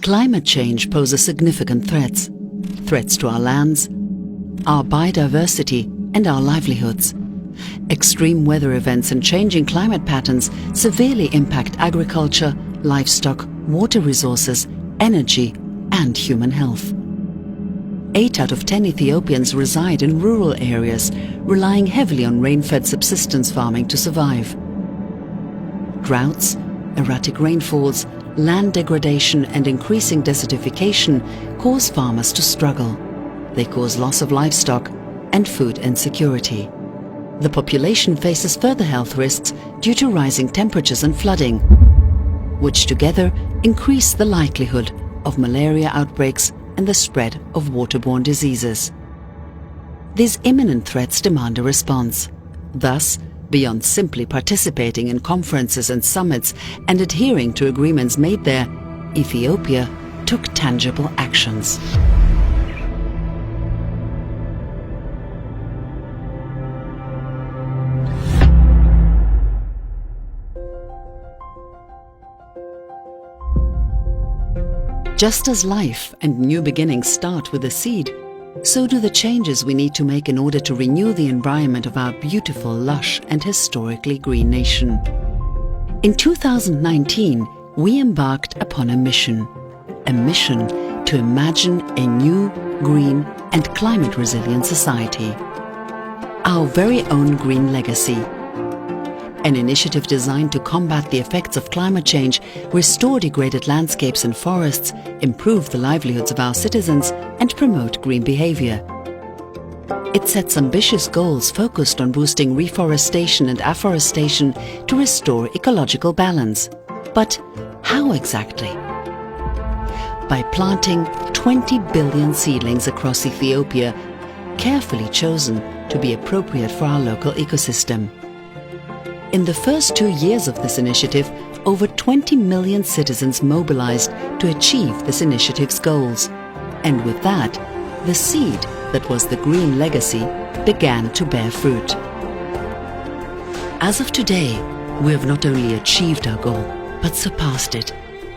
Climate change poses significant threats. Threats to our lands, our biodiversity and our livelihoods. Extreme weather events and changing climate patterns severely impact agriculture, livestock, water resources, energy and human health. 8 out of 10 Ethiopians reside in rural areas, relying heavily on rain-fed subsistence farming to survive. Droughts, erratic rainfalls, land degradation and increasing desertification cause farmers to struggle. They cause loss of livestock and food insecurity. The population faces further health risks due to rising temperatures and flooding, which together increase the likelihood of malaria outbreaks and the spread of waterborne diseases. These imminent threats demand a response. Thus, beyond simply participating in conferences and summits and adhering to agreements made there, Ethiopia took tangible actions. Just as life and new beginnings start with a seed, so do the changes we need to make in order to renew the environment of our beautiful, lush and historically green nation. In 2019, we embarked upon a mission to imagine a new, green and climate-resilient society. Our very own green legacy. An initiative designed to combat the effects of climate change, restore degraded landscapes and forests, improve the livelihoods of our citizens and promote green behavior. It sets ambitious goals focused on boosting reforestation and afforestation to restore ecological balance. But how exactly? By planting 20 billion seedlings across Ethiopia, carefully chosen to be appropriate for our local ecosystem. In the first 2 years of this initiative, over 20 million citizens mobilized to achieve this initiative's goals. And with that, the seed that was the green legacy began to bear fruit. As of today, we have not only achieved our goal, but surpassed it.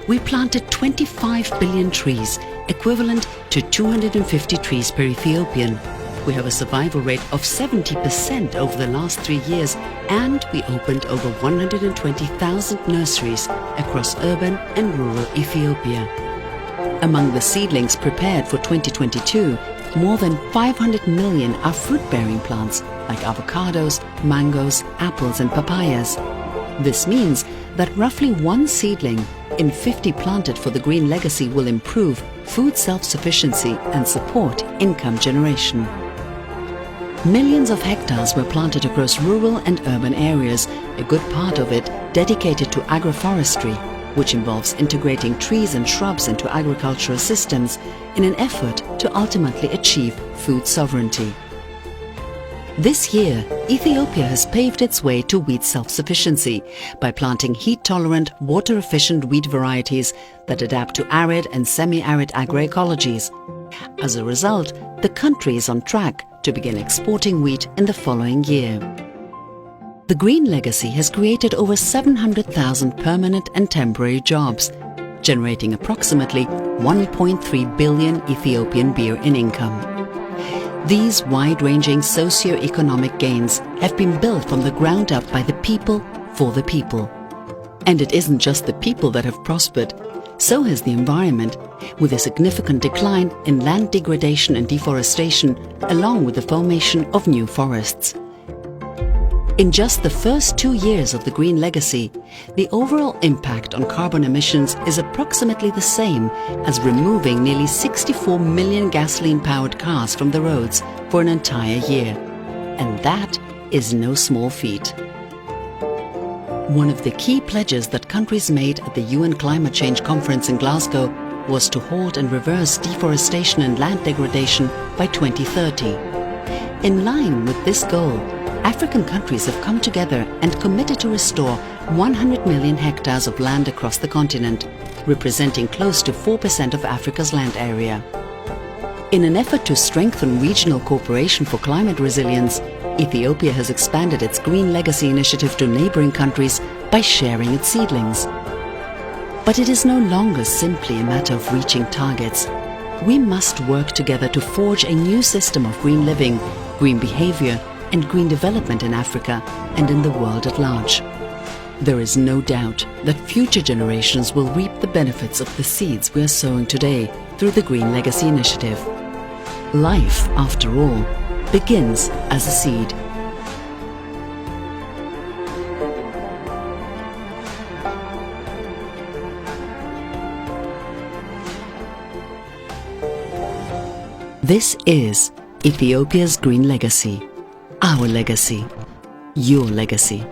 We planted 25 billion trees, equivalent to 250 trees per Ethiopian. We have a survival rate of 70% over the last 3 years, and we opened over 120,000 nurseries across urban and rural Ethiopia. Among the seedlings prepared for 2022, more than 500 million are fruit-bearing plants like avocados, mangoes, apples and papayas. This means that roughly 1 seedling in 50 planted for the green legacy will improve food self-sufficiency and support income generation. Millions of hectares were planted across rural and urban areas, a good part of it dedicated to agroforestry, which involves integrating trees and shrubs into agricultural systems in an effort to ultimately achieve food sovereignty. This year, Ethiopia has paved its way to wheat self-sufficiency by planting heat-tolerant, water-efficient wheat varieties that adapt to arid and semi-arid agroecologies. As a result, the country is on track to begin exporting wheat in the following year. The green legacy has created over 700,000 permanent and temporary jobs, generating approximately 1.3 billion Ethiopian birr in income. These wide-ranging socio-economic gains have been built from the ground up by the people for the people. And it isn't just the people that have prospered, so has the environment, with a significant decline in land degradation and deforestation, along with the formation of new forests. In just the first 2 years of the green legacy, the overall impact on carbon emissions is approximately the same as removing nearly 64 million gasoline-powered cars from the roads for an entire year. And that is no small feat. One of the key pledges that countries made at the UN Climate Change Conference in Glasgow was to halt and reverse deforestation and land degradation by 2030. In line with this goal, African countries have come together and committed to restore 100 million hectares of land across the continent, representing close to 4% of Africa's land area. In an effort to strengthen regional cooperation for climate resilience, Ethiopia has expanded its Green Legacy initiative to neighboring countries by sharing its seedlings. But it is no longer simply a matter of reaching targets. We must work together to forge a new system of green living, green behavior, and green development in Africa and in the world at large. There is no doubt that future generations will reap the benefits of the seeds we are sowing today through the Green Legacy Initiative. Life, after all, begins as a seed. This is Ethiopia's Green Legacy. Our legacy. Your legacy.